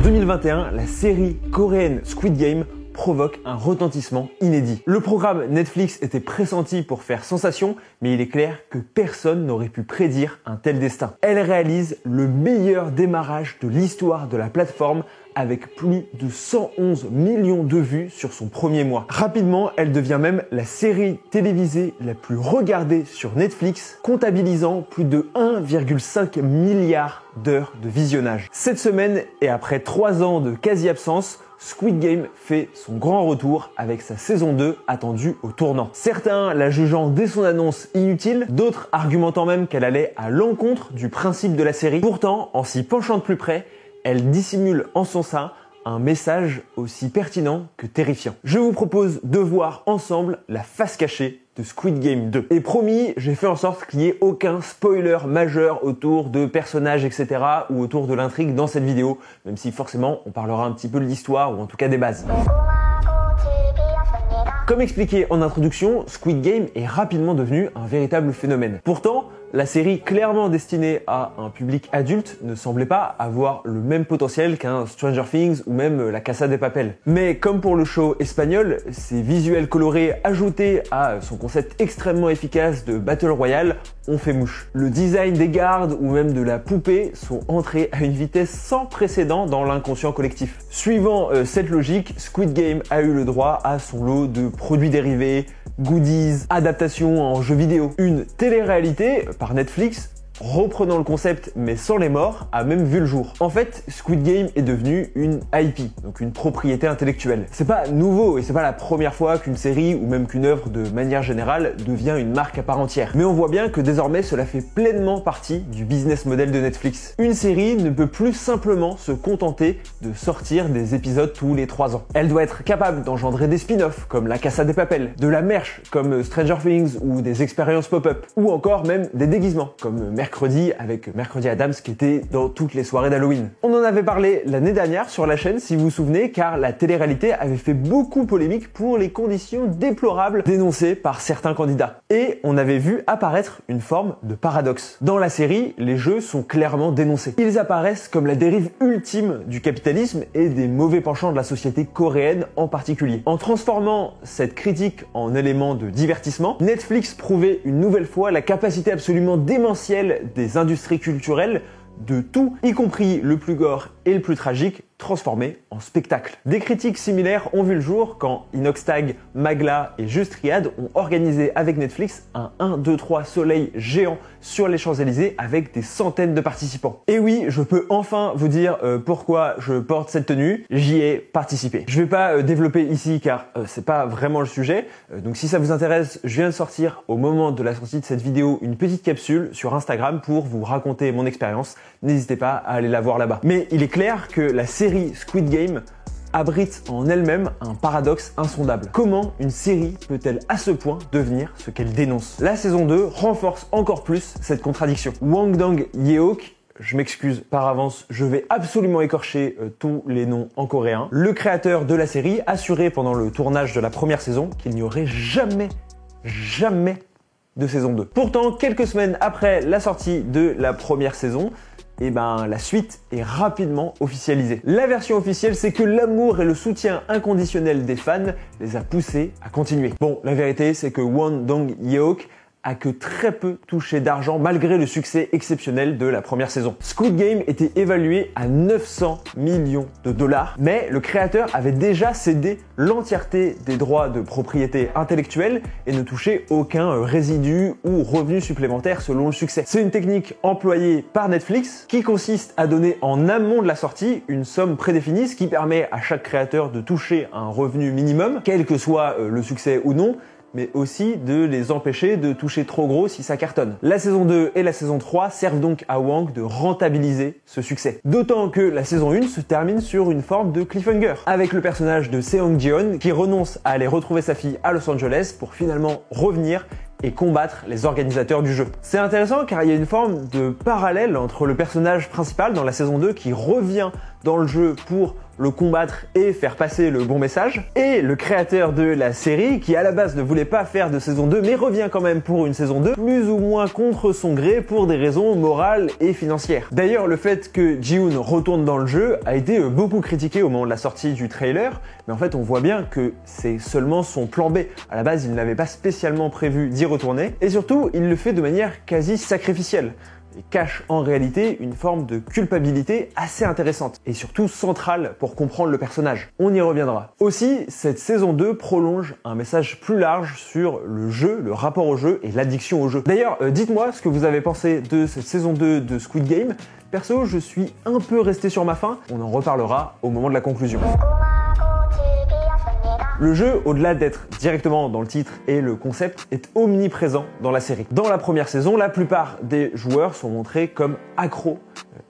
2021, la série coréenne Squid Game provoque un retentissement inédit. Le programme Netflix était pressenti pour faire sensation, mais il est clair que personne n'aurait pu prédire un tel destin. Elle réalise le meilleur démarrage de l'histoire de la plateforme avec plus de 111 millions de vues sur son premier mois. Rapidement, elle devient même la série télévisée la plus regardée sur Netflix, comptabilisant plus de 1,5 milliard d'heures de visionnage. Cette semaine, et après 3 ans de quasi-absence, Squid Game fait son grand retour avec sa saison 2 attendue au tournant. Certains la jugeant dès son annonce inutile, d'autres argumentant même qu'elle allait à l'encontre du principe de la série. Pourtant, en s'y penchant de plus près, elle dissimule en son sein un message aussi pertinent que terrifiant. Je vous propose de voir ensemble la face cachée de Squid Game 2. Et promis, j'ai fait en sorte qu'il n'y ait aucun spoiler majeur autour de personnages, etc. ou autour de l'intrigue dans cette vidéo, même si forcément on parlera un petit peu de l'histoire ou en tout cas des bases. Comme expliqué en introduction, Squid Game est rapidement devenu un véritable phénomène. Pourtant, la série clairement destinée à un public adulte ne semblait pas avoir le même potentiel qu'un Stranger Things ou même La Casa de Papel. Mais comme pour le show espagnol, ses visuels colorés ajoutés à son concept extrêmement efficace de Battle Royale ont fait mouche. Le design des gardes ou même de la poupée sont entrés à une vitesse sans précédent dans l'inconscient collectif. Suivant cette logique, Squid Game a eu le droit à son lot de produits dérivés, goodies, adaptations en jeux vidéo. Une télé-réalité par Netflix, reprenant le concept mais sans les morts, a même vu le jour. En fait, Squid Game est devenu une IP, donc une propriété intellectuelle. C'est pas nouveau et c'est pas la première fois qu'une série ou même qu'une œuvre de manière générale devient une marque à part entière. Mais on voit bien que désormais cela fait pleinement partie du business model de Netflix. Une série ne peut plus simplement se contenter de sortir des épisodes tous les 3 ans. Elle doit être capable d'engendrer des spin-offs comme La Casa de Papel, de la merch comme Stranger Things ou des expériences pop-up, ou encore même des déguisements comme Mercredi avec Mercredi Adams qui était dans toutes les soirées d'Halloween. On en avait parlé l'année dernière sur la chaîne si vous vous souvenez, car la télé-réalité avait fait beaucoup polémique pour les conditions déplorables dénoncées par certains candidats. Et on avait vu apparaître une forme de paradoxe. Dans la série, les jeux sont clairement dénoncés. Ils apparaissent comme la dérive ultime du capitalisme et des mauvais penchants de la société coréenne en particulier. En transformant cette critique en élément de divertissement, Netflix prouvait une nouvelle fois la capacité absolument démentielle des industries culturelles de tout, y compris le plus gore et le plus tragique, transformé en spectacle. Des critiques similaires ont vu le jour quand Inoxtag, Magla et Just Riyad ont organisé avec Netflix un 1, 2, 3 soleil géant sur les Champs-Élysées avec des centaines de participants. Et oui, je peux enfin vous dire pourquoi je porte cette tenue, j'y ai participé. Je vais pas développer ici car c'est pas vraiment le sujet, donc si ça vous intéresse, je viens de sortir au moment de la sortie de cette vidéo une petite capsule sur Instagram pour vous raconter mon expérience, n'hésitez pas à aller la voir là-bas. Mais il est clair que la série Squid Game abrite en elle-même un paradoxe insondable. Comment une série peut-elle à ce point devenir ce qu'elle dénonce? La saison 2 renforce encore plus cette contradiction. Hwang Dong-yeok, je m'excuse par avance, je vais absolument écorcher tous les noms en coréen, le créateur de la série assurait pendant le tournage de la première saison qu'il n'y aurait jamais de saison 2. Pourtant, quelques semaines après la sortie de la première saison, la suite est rapidement officialisée. La version officielle, c'est que l'amour et le soutien inconditionnel des fans les a poussés à continuer. Bon, la vérité, c'est que Hwang Dong-yeok a que très peu touché d'argent malgré le succès exceptionnel de la première saison. Squid Game était évalué à 900 millions de dollars, mais le créateur avait déjà cédé l'entièreté des droits de propriété intellectuelle et ne touchait aucun résidu ou revenu supplémentaire selon le succès. C'est une technique employée par Netflix qui consiste à donner en amont de la sortie une somme prédéfinie, ce qui permet à chaque créateur de toucher un revenu minimum, quel que soit le succès ou non, mais aussi de les empêcher de toucher trop gros si ça cartonne. La saison 2 et la saison 3 servent donc à Hwang de rentabiliser ce succès. D'autant que la saison 1 se termine sur une forme de cliffhanger, avec le personnage de Seong-jeon qui renonce à aller retrouver sa fille à Los Angeles pour finalement revenir et combattre les organisateurs du jeu. C'est intéressant car il y a une forme de parallèle entre le personnage principal dans la saison 2 qui revient dans le jeu pour le combattre et faire passer le bon message, et le créateur de la série qui à la base ne voulait pas faire de saison 2 mais revient quand même pour une saison 2, plus ou moins contre son gré pour des raisons morales et financières. D'ailleurs, le fait que Ji-hoon retourne dans le jeu a été beaucoup critiqué au moment de la sortie du trailer, mais en fait on voit bien que c'est seulement son plan B. À la base, il n'avait pas spécialement prévu d'y retourner, et surtout il le fait de manière quasi sacrificielle. Et cache en réalité une forme de culpabilité assez intéressante et surtout centrale pour comprendre le personnage. On y reviendra. Aussi, cette saison 2 prolonge un message plus large sur le jeu, le rapport au jeu et l'addiction au jeu. D'ailleurs, dites-moi ce que vous avez pensé de cette saison 2 de Squid Game. Perso, je suis un peu resté sur ma faim. On en reparlera au moment de la conclusion. Le jeu, au-delà d'être directement dans le titre et le concept, est omniprésent dans la série. Dans la première saison, la plupart des joueurs sont montrés comme accros,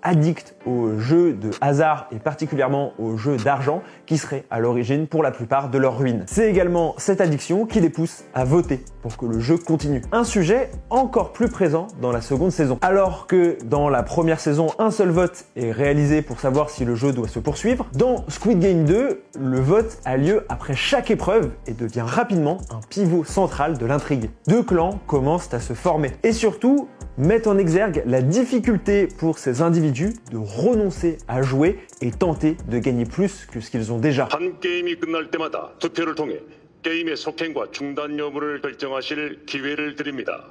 addicts aux jeux de hasard et particulièrement aux jeux d'argent qui seraient à l'origine pour la plupart de leur ruine. C'est également cette addiction qui les pousse à voter pour que le jeu continue. Un sujet encore plus présent dans la seconde saison. Alors que dans la première saison, un seul vote est réalisé pour savoir si le jeu doit se poursuivre, dans Squid Game 2, le vote a lieu après chaque épreuve et devient rapidement un pivot central de l'intrigue. Deux clans commencent à se former et surtout mettent en exergue la difficulté pour ces individus de renoncer à jouer et tenter de gagner plus que ce qu'ils ont déjà. 한 게임이 끝날 때마다 투표를 통해 게임의 속행과 중단 여부를 결정하실 기회를 드립니다.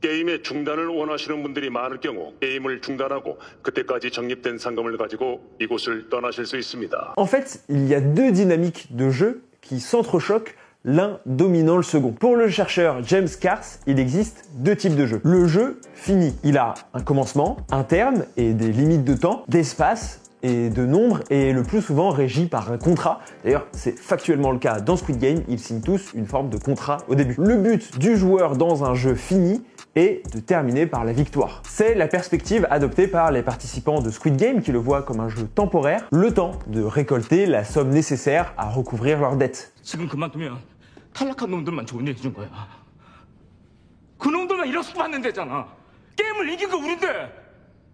게임의 중단을 원하시는 분들이 많을 경우 게임을 중단하고 그때까지 적립된 상금을 가지고 이곳을 떠나실 수 있습니다. En fait, il y a deux dynamiques de jeu qui s'entrechoquent, l'un dominant le second. Pour le chercheur James Cars, il existe deux types de jeux. Le jeu fini, il a un commencement, un terme et des limites de temps, d'espace et de nombre, et le plus souvent régi par un contrat. D'ailleurs, c'est factuellement le cas dans Squid Game, ils signent tous une forme de contrat au début. Le but du joueur dans un jeu fini est de terminer par la victoire. C'est la perspective adoptée par les participants de Squid Game qui le voient comme un jeu temporaire, le temps de récolter la somme nécessaire à recouvrir leurs dettes. 지금 그만두면 탈락한 놈들만 좋은 얘기 준 거야. 그 놈들만 이렇게 받는 데잖아. 게임을 이긴 거 우린데.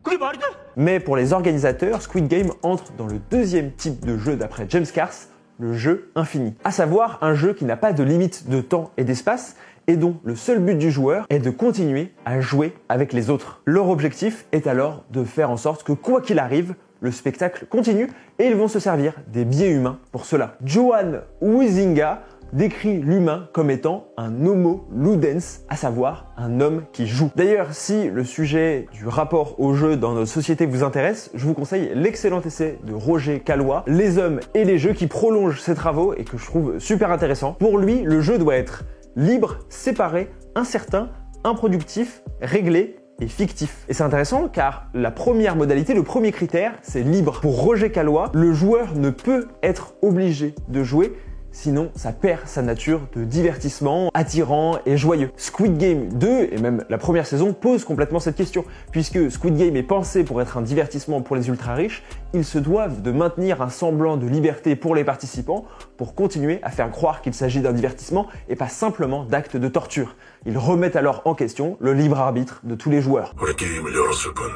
그게 말이 돼? Mais pour les organisateurs, Squid Game entre dans le deuxième type de jeu d'après James Cars, le jeu infini. À savoir un jeu qui n'a pas de limite de temps et d'espace et dont le seul but du joueur est de continuer à jouer avec les autres. Leur objectif est alors de faire en sorte que quoi qu'il arrive, le spectacle continue et ils vont se servir des biais humains pour cela. Johan Huizinga décrit l'humain comme étant un homo ludens, à savoir un homme qui joue. D'ailleurs, si le sujet du rapport au jeu dans notre société vous intéresse, je vous conseille l'excellent essai de Roger Callois, Les hommes et les jeux, qui prolonge ses travaux et que je trouve super intéressant. Pour lui, le jeu doit être libre, séparé, incertain, improductif, réglé et fictif. Et c'est intéressant car la première modalité, le premier critère, c'est libre. Pour Roger Callois, le joueur ne peut être obligé de jouer, sinon ça perd sa nature de divertissement attirant et joyeux. Squid Game 2, et même la première saison, pose complètement cette question. Puisque Squid Game est pensé pour être un divertissement pour les ultra riches, ils se doivent de maintenir un semblant de liberté pour les participants pour continuer à faire croire qu'il s'agit d'un divertissement et pas simplement d'actes de torture. Ils remettent alors en question le libre arbitre de tous les joueurs. 우리 게임을 열었을 뿐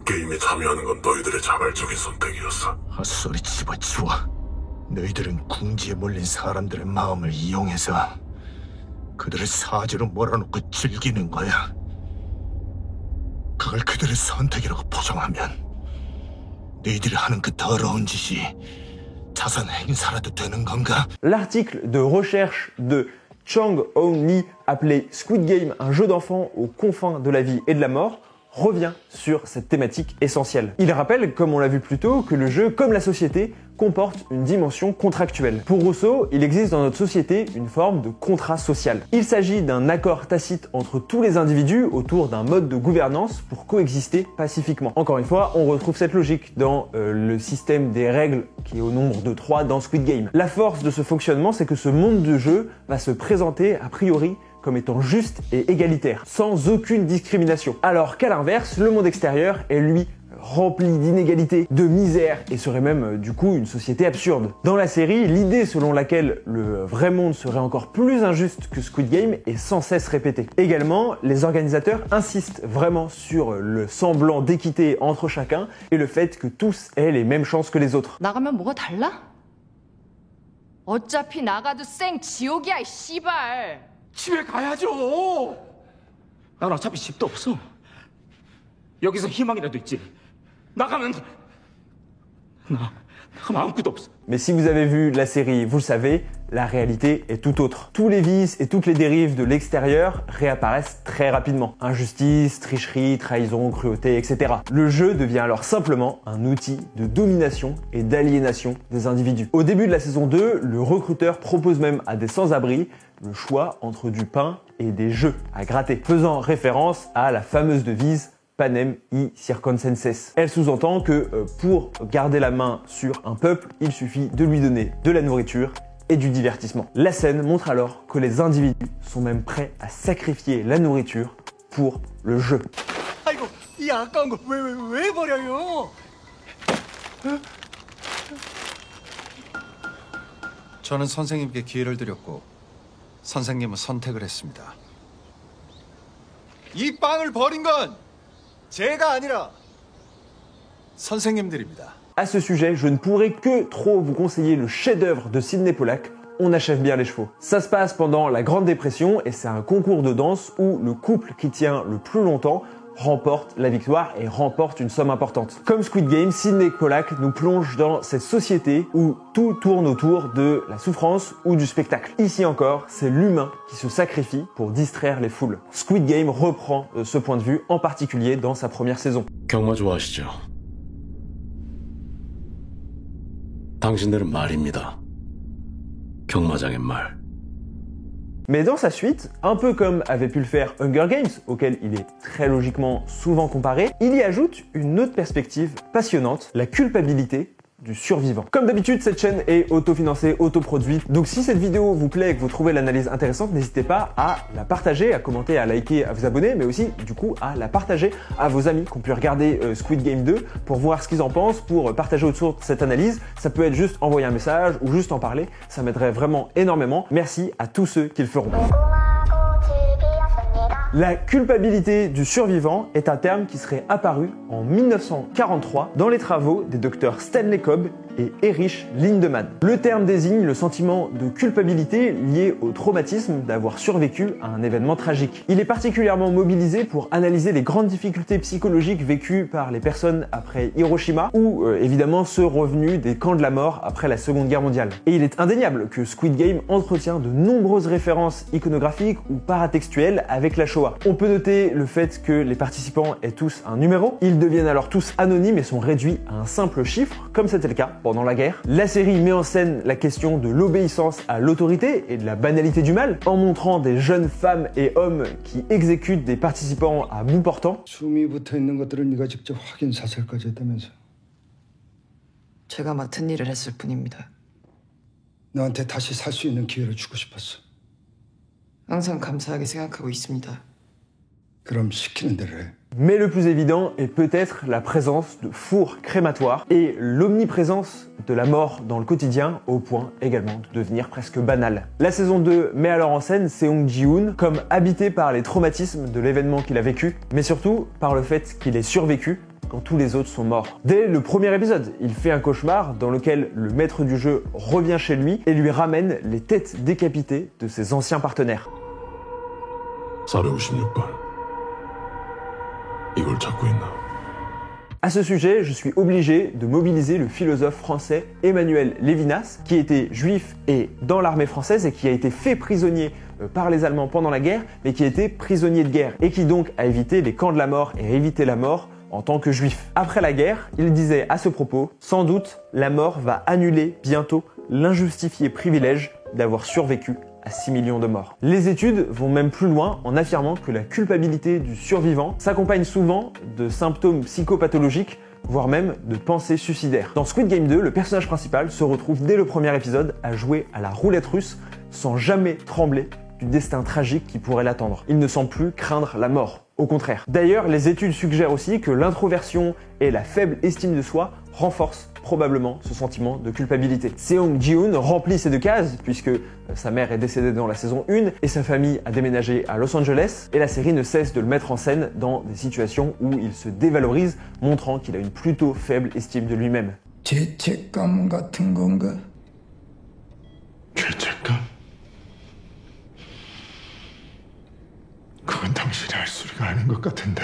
게임에 참여하는 건 너희들의 자발적인 선택이었어. 헛소리 집어치워. 너희들은 궁지에 몰린 사람들의 마음을 이용해서 그들을 사지로 몰아놓고 즐기는 거야. 그걸 그들의 선택이라고 포장하면 너희들이 하는 그 더러운 짓이 자선 행사라도 되는 건가? L'article de recherche de Chang Hong Lee appelé Squid Game, un jeu d'enfant aux confins de la vie et de la mort, revient sur cette thématique essentielle. Il rappelle, comme on l'a vu plus tôt, que le jeu, comme la société, comporte une dimension contractuelle. Pour Rousseau, il existe dans notre société une forme de contrat social. Il s'agit d'un accord tacite entre tous les individus autour d'un mode de gouvernance pour coexister pacifiquement. Encore une fois, on retrouve cette logique dans le système des règles qui est au nombre de 3 dans Squid Game. La force de ce fonctionnement, c'est que ce monde de jeu va se présenter a priori comme étant juste et égalitaire, sans aucune discrimination. Alors qu'à l'inverse, le monde extérieur est lui rempli d'inégalités, de misère et serait même du coup une société absurde. Dans la série, l'idée selon laquelle le vrai monde serait encore plus injuste que Squid Game est sans cesse répétée. Également, les organisateurs insistent vraiment sur le semblant d'équité entre chacun et le fait que tous aient les mêmes chances que les autres. 나가면 뭐가 달라? 어차피 나가도 생 지옥이야, 이 씨발. 집에 가야죠. 난 어차피 집도 없어. 여기서 희망이라도 있지. 나가면 아무것도 없어. Mais si vous avez vu la série, vous le savez, la réalité est tout autre. Tous les vices et toutes les dérives de l'extérieur réapparaissent très rapidement. Injustice, tricherie, trahison, cruauté, etc. Le jeu devient alors simplement un outil de domination et d'aliénation des individus. Au début de la saison 2, le recruteur propose même à des sans-abri le choix entre du pain et des jeux à gratter, faisant référence à la fameuse devise Panem y circenses. Elle sous-entend que pour garder la main sur un peuple, il suffit de lui donner de la nourriture et du divertissement. La scène montre alors que les individus sont même prêts à sacrifier la nourriture pour le jeu. 아이고, 이 아까운 거 왜 버려요? 저는 선생님께 기회를 드렸고 선생님은 선택을 했습니다. 이 빵을 버린 건 제가 아니라 선생님들입니다. À ce sujet, je ne pourrais que trop vous conseiller le chef-d'œuvre de Sidney Pollack, On achève bien les chevaux. Ça se passe pendant la Grande Dépression et c'est un concours de danse où le couple qui tient le plus longtemps remporte la victoire et remporte une somme importante. Comme Squid Game, Sidney Pollack nous plonge dans cette société où tout tourne autour de la souffrance ou du spectacle. Ici encore, c'est l'humain qui se sacrifie pour distraire les foules. Squid Game reprend ce point de vue, en particulier dans sa première saison. 경마 좋아하시죠? 당신들은 말입니다. 경마장의 말. Mais dans sa suite, un peu comme avait pu le faire Hunger Games, auquel il est très logiquement souvent comparé, il y ajoute une autre perspective passionnante, la culpabilité du survivant. Comme d'habitude, cette chaîne est autofinancée, autoproduite, donc si cette vidéo vous plaît et que vous trouvez l'analyse intéressante, n'hésitez pas à la partager, à commenter, à liker, à vous abonner, mais aussi du coup à la partager à vos amis qui ont pu regarder Squid Game 2 pour voir ce qu'ils en pensent, pour partager autour de cette analyse. Ça peut être juste envoyer un message ou juste en parler, ça m'aiderait vraiment énormément. Merci à tous ceux qui le feront. La culpabilité du survivant est un terme qui serait apparu en 1943 dans les travaux des docteurs Stanley Cobb et Erich Lindemann. Le terme désigne le sentiment de culpabilité lié au traumatisme d'avoir survécu à un événement tragique. Il est particulièrement mobilisé pour analyser les grandes difficultés psychologiques vécues par les personnes après Hiroshima ou évidemment ceux revenus des camps de la mort après la Seconde Guerre mondiale. Et il est indéniable que Squid Game entretient de nombreuses références iconographiques ou paratextuelles avec la Shoah. On peut noter le fait que les participants aient tous un numéro, ils deviennent alors tous anonymes et sont réduits à un simple chiffre, comme c'était le cas pendant la guerre. La série met en scène la question de l'obéissance à l'autorité et de la banalité du mal, en montrant des jeunes femmes et hommes qui exécutent des participants à bout portant. 숨이 붙어 있는 것들을 네가 직접 확인 사살까지 했다면서? 제가 맡은 일을 했을 뿐입니다. 너한테 다시 살 수 있는 기회를 주고 싶었어. 항상 감사하게 생각하고 있습니다. 그럼 시키는 대로 해. Mais le plus évident est peut-être la présence de fours crématoires et l'omniprésence de la mort dans le quotidien au point également de devenir presque banale. La saison 2 met alors en scène Seong Ji-hoon comme habité par les traumatismes de l'événement qu'il a vécu, mais surtout par le fait qu'il ait survécu quand tous les autres sont morts. Dès le premier épisode, il fait un cauchemar dans lequel le maître du jeu revient chez lui et lui ramène les têtes décapitées de ses anciens partenaires. 456번. 이걸 찾고 있나? À ce sujet, je suis obligé de mobiliser le philosophe français Emmanuel Lévinas, qui était juif et dans l'armée française et qui a été fait prisonnier par les Allemands pendant la guerre, mais qui était prisonnier de guerre et qui donc a évité les camps de la mort et évité la mort en tant que juif. Après la guerre, il disait à ce propos, sans doute, la mort va annuler bientôt l'injustifié privilège d'avoir survécu à 6 millions de morts. Les études vont même plus loin en affirmant que la culpabilité du survivant s'accompagne souvent de symptômes psychopathologiques, voire même de pensées suicidaires. Dans Squid Game 2, le personnage principal se retrouve dès le premier épisode à jouer à la roulette russe sans jamais trembler du destin tragique qui pourrait l'attendre. Il ne semble plus craindre la mort. Au contraire. D'ailleurs, les études suggèrent aussi que l'introversion et la faible estime de soi renforcent probablement ce sentiment de culpabilité. Seong Ji-hoon remplit ces deux cases puisque sa mère est décédée dans la saison 1 et sa famille a déménagé à Los Angeles et la série ne cesse de le mettre en scène dans des situations où il se dévalorise, montrant qu'il a une plutôt faible estime de lui-même. 죄책감 같은 건가? 죄책감? 그건 당신이 할 소리가 아닌 것 같은데.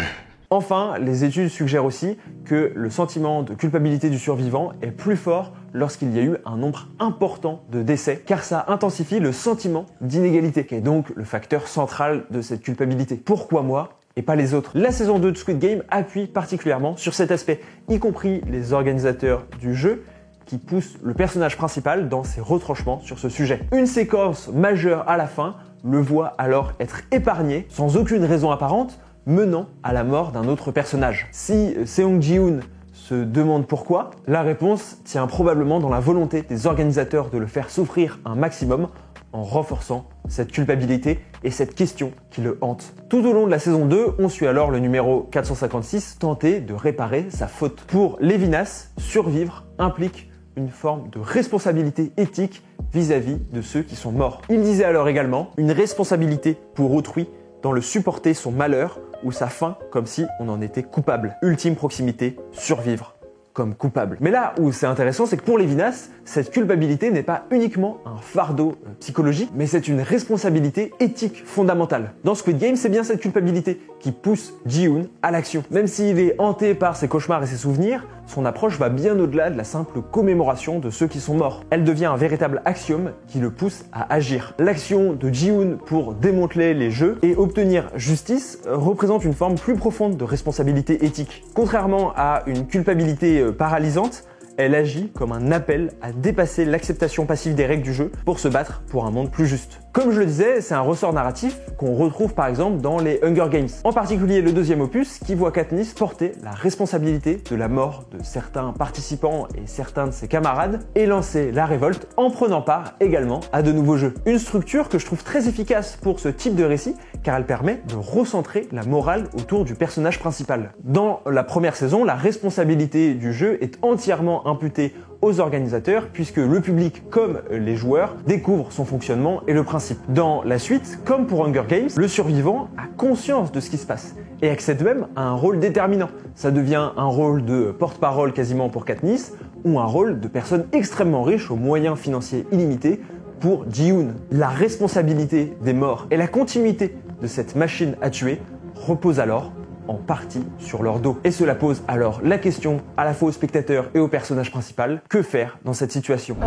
Enfin, les études suggèrent aussi que le sentiment de culpabilité du survivant est plus fort lorsqu'il y a eu un nombre important de décès, car ça intensifie le sentiment d'inégalité, qui est donc le facteur central de cette culpabilité. Pourquoi moi et pas les autres? La saison 2 de Squid Game appuie particulièrement sur cet aspect, y compris les organisateurs du jeu, qui poussent le personnage principal dans ses retranchements sur ce sujet. Une séquence majeure à la fin le voit alors être épargné, sans aucune raison apparente, menant à la mort d'un autre personnage. Si Seong Ji-hoon se demande pourquoi, la réponse tient probablement dans la volonté des organisateurs de le faire souffrir un maximum en renforçant cette culpabilité et cette question qui le hante. Tout au long de la saison 2, on suit alors le numéro 456 tenter de réparer sa faute. Pour Levinas, survivre implique une forme de responsabilité éthique vis-à-vis de ceux qui sont morts. Il disait alors également une responsabilité pour autrui dans le supporter son malheur ou sa fin comme si on en était coupable. Ultime proximité, survivre comme coupable. Mais là où c'est intéressant, c'est que pour Levinas, cette culpabilité n'est pas uniquement un fardeau psychologique, mais c'est une responsabilité éthique fondamentale. Dans Squid Game, c'est bien cette culpabilité qui pousse Ji-hoon à l'action. Même s'il est hanté par ses cauchemars et ses souvenirs, son approche va bien au-delà de la simple commémoration de ceux qui sont morts. Elle devient un véritable axiome qui le pousse à agir. L'action de Ji-hoon pour démanteler les jeux et obtenir justice représente une forme plus profonde de responsabilité éthique. Contrairement à une culpabilité paralysante, elle agit comme un appel à dépasser l'acceptation passive des règles du jeu pour se battre pour un monde plus juste. Comme je le disais, c'est un ressort narratif qu'on retrouve par exemple dans les Hunger Games. En particulier le deuxième opus qui voit Katniss porter la responsabilité de la mort de certains participants et certains de ses camarades et lancer la révolte en prenant part également à de nouveaux jeux. Une structure que je trouve très efficace pour ce type de récit car elle permet de recentrer la morale autour du personnage principal. Dans la première saison, la responsabilité du jeu est entièrement imputée aux organisateurs puisque le public comme les joueurs découvrent son fonctionnement et le principe. Dans la suite, comme pour Hunger Games, le survivant a conscience de ce qui se passe et accède même à un rôle déterminant. Ça devient un rôle de porte-parole quasiment pour Katniss ou un rôle de personne extrêmement riche aux moyens financiers illimités pour Ji-hoon. La responsabilité des morts et la continuité de cette machine à tuer repose alors en partie sur leur dos. Et cela pose alors la question à la fois aux spectateurs et au personnage principal, que faire dans cette situation?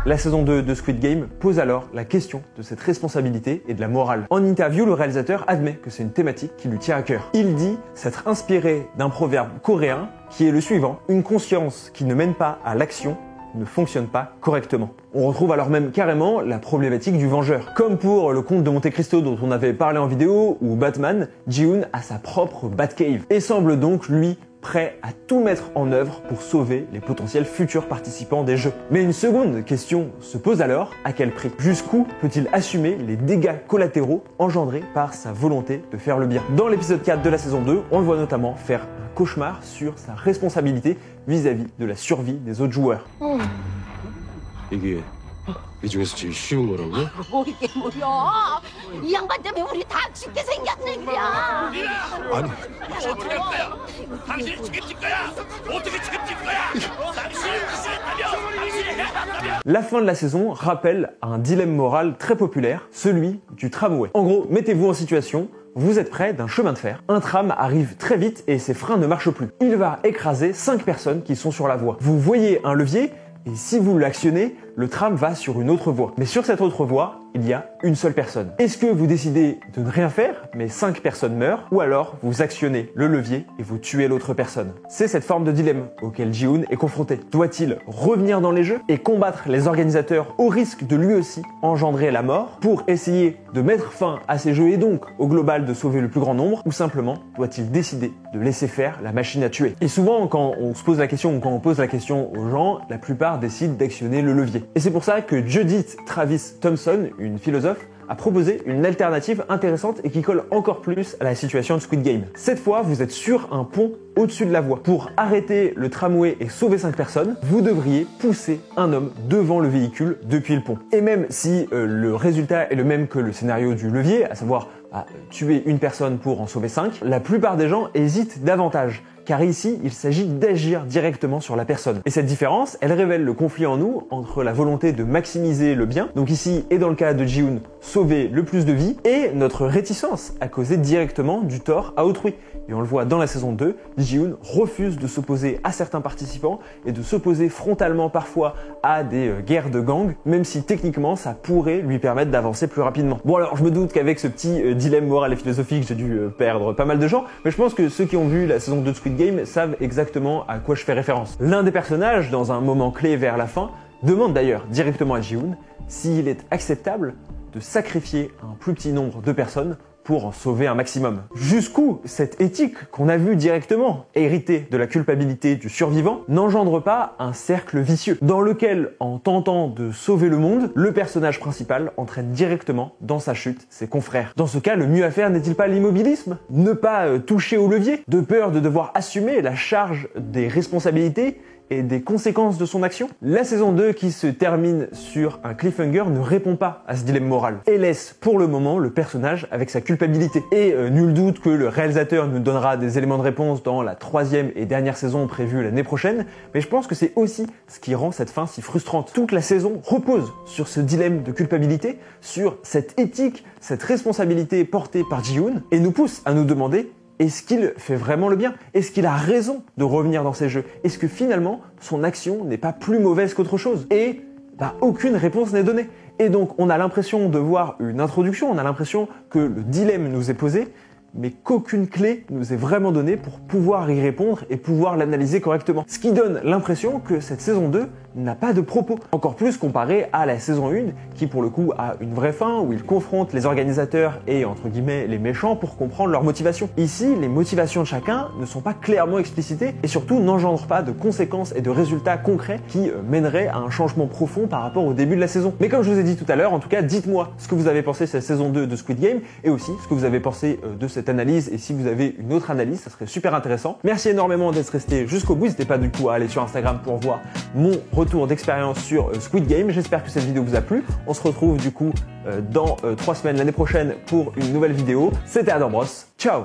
La saison 2 de Squid Game pose alors la question de cette responsabilité et de la morale. En interview, le réalisateur admet que c'est une thématique qui lui tient à cœur. Il dit s'être inspiré d'un proverbe coréen qui est le suivant: une conscience qui ne mène pas à l'action ne fonctionne pas correctement. On retrouve alors même carrément la problématique du vengeur. Comme pour le conte de Monte Cristo dont on avait parlé en vidéo, ou Batman, Ji-hoon a sa propre Batcave et semble donc, lui, prêt à tout mettre en œuvre pour sauver les potentiels futurs participants des jeux. Mais une seconde question se pose alors, à quel prix? Jusqu'où peut-il assumer les dégâts collatéraux engendrés par sa volonté de faire le bien? Dans l'épisode 4 de la saison 2, on le voit notamment faire un cauchemar sur sa responsabilité vis-à-vis de la survie des autres joueurs. 이게 이 중에서 제일 쉬운 거라고? 뭐 이게 뭐야? 이 양반 때문에 우리 다 죽게 생겼네 그냥. 아니, 어떻게 할 거야? 당신이 책임질 거야? 어떻게 책임질 거야? 당신이 무시했다며? 당신이 해봤다며? La fin de la saison rappelle un dilemme moral très populaire, celui du tramway. En gros, mettez-vous en situation, vous êtes près d'un chemin de fer. Un tram arrive très vite et ses freins ne marchent plus. Il va écraser 5 personnes qui sont sur la voie. Vous voyez un levier et si vous l'actionnez, le tram va sur une autre voie. Mais sur cette autre voie, il y a une seule personne. Est-ce que vous décidez de ne rien faire, mais 5 personnes meurent, ou alors vous actionnez le levier et vous tuez l'autre personne? C'est cette forme de dilemme auquel Ji-hoon est confronté. Doit-il revenir dans les jeux et combattre les organisateurs au risque de lui aussi engendrer la mort pour essayer de mettre fin à ces jeux et donc au global de sauver le plus grand nombre, ou simplement doit-il décider de laisser faire la machine à tuer? Et souvent quand on se pose la question ou quand on pose la question aux gens, la plupart décident d'actionner le levier. Et c'est pour ça que Judith Travis Thompson, une philosophe, a proposé une alternative intéressante et qui colle encore plus à la situation de Squid Game. Cette fois, vous êtes sur un pont au-dessus de la voie. Pour arrêter le tramway et sauver 5 personnes, vous devriez pousser un homme devant le véhicule depuis le pont. Et même si le résultat est le même que le scénario du levier, à savoir tuer une personne pour en sauver 5, la plupart des gens hésitent davantage. Car ici, il s'agit d'agir directement sur la personne. Et cette différence, elle révèle le conflit en nous entre la volonté de maximiser le bien, donc ici, et dans le cas de Ji-hoon, sauver le plus de vies, et notre réticence à causer directement du tort à autrui. Et on le voit dans la saison 2, Ji-hoon refuse de s'opposer à certains participants et de s'opposer frontalement parfois à des guerres de gangs, même si techniquement ça pourrait lui permettre d'avancer plus rapidement. Bon alors, je me doute qu'avec ce petit dilemme moral et philosophique, j'ai dû perdre pas mal de gens, mais je pense que ceux qui ont vu la saison 2 de Squid Game savent exactement à quoi je fais référence. L'un des personnages, dans un moment clé vers la fin, demande d'ailleurs directement à Ji-hoon s'il est acceptable de sacrifier un plus petit nombre de personnes pour en sauver un maximum. Jusqu'où cette éthique qu'on a vue directement, héritée de la culpabilité du survivant, n'engendre pas un cercle vicieux, dans lequel, en tentant de sauver le monde, le personnage principal entraîne directement dans sa chute ses confrères. Dans ce cas, le mieux à faire n'est-il pas l'immobilisme? Ne pas toucher au levier, de peur de devoir assumer la charge des responsabilités et des conséquences de son action? La saison 2, qui se termine sur un cliffhanger, ne répond pas à ce dilemme moral et laisse pour le moment le personnage avec sa culpabilité. Et nul doute que le réalisateur nous donnera des éléments de réponse dans la 3e et dernière saison prévue l'année prochaine, mais je pense que c'est aussi ce qui rend cette fin si frustrante. Toute la saison repose sur ce dilemme de culpabilité, sur cette éthique, cette responsabilité portée par Ji-hoon, et nous pousse à nous demander: est-ce qu'il fait vraiment le bien? Est-ce qu'il a raison de revenir dans ces jeux? Est-ce que finalement, son action n'est pas plus mauvaise qu'autre chose? Et aucune réponse n'est donnée. Et donc, on a l'impression de voir une introduction, on a l'impression que le dilemme nous est posé, mais qu'aucune clé nous est vraiment donnée pour pouvoir y répondre et pouvoir l'analyser correctement. Ce qui donne l'impression que cette saison 2 n'a pas de propos. Encore plus comparé à la saison 1 qui pour le coup a une vraie fin où il confronte les organisateurs et entre guillemets les méchants pour comprendre leurs motivations. Ici, les motivations de chacun ne sont pas clairement explicitées et surtout n'engendrent pas de conséquences et de résultats concrets qui mèneraient à un changement profond par rapport au début de la saison. Mais comme je vous ai dit tout à l'heure, en tout cas, dites-moi ce que vous avez pensé de cette saison 2 de Squid Game et aussi ce que vous avez pensé de cette analyse, et si vous avez une autre analyse, ça serait super intéressant. Merci énormément d'être resté jusqu'au bout. N'hésitez pas du coup à aller sur Instagram pour voir mon retour d'expérience sur Squid Game. J'espère que cette vidéo vous a plu. On se retrouve du coup dans 3 semaines l'année prochaine pour une nouvelle vidéo. C'était Adam Bros. Ciao!